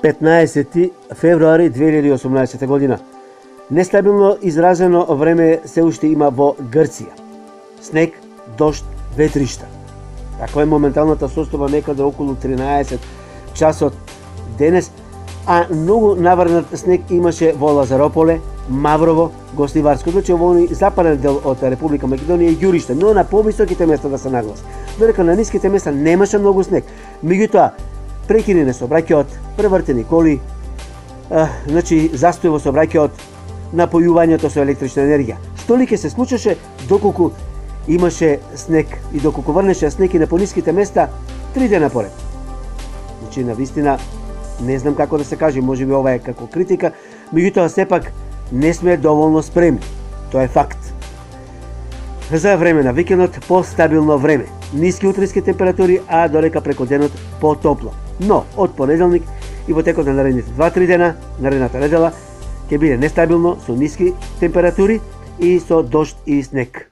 15 февруари 2018 година. Нестабилно изразено време се уште има во Грција. Снег, дожд, ветришта. Таква е моменталната состојба некаде околу 13 часот денес, а многу наврнат снег имаше во Лазарополе, Маврово, Гостиварско, значи во западен дел од Република Македонија и Ѓуриште, но на повисоките места да се нагласи. Додека на ниските места немаше многу снег. Меѓутоа, прекинене сообраќајот, превртени коли, значи застој во сообраќајот, напојувањето со електрична енергија. Што ли ќе се случеше доколку имаше снег и доколку врнеше снег и на пониските места 3 дена поред. Значи, навистина, не знам како да се каже, можеби ова е како критика, меѓутоа сепак не сме доволно спремни. Тоа е факт. За време на викендот постабилно време. Ниски утрински температури, а додека преку денот потопло. Но од понеделник и во текот на наредните 2-3 дена, наредната недела, ќе биде нестабилно со ниски температури и со дожд и снег.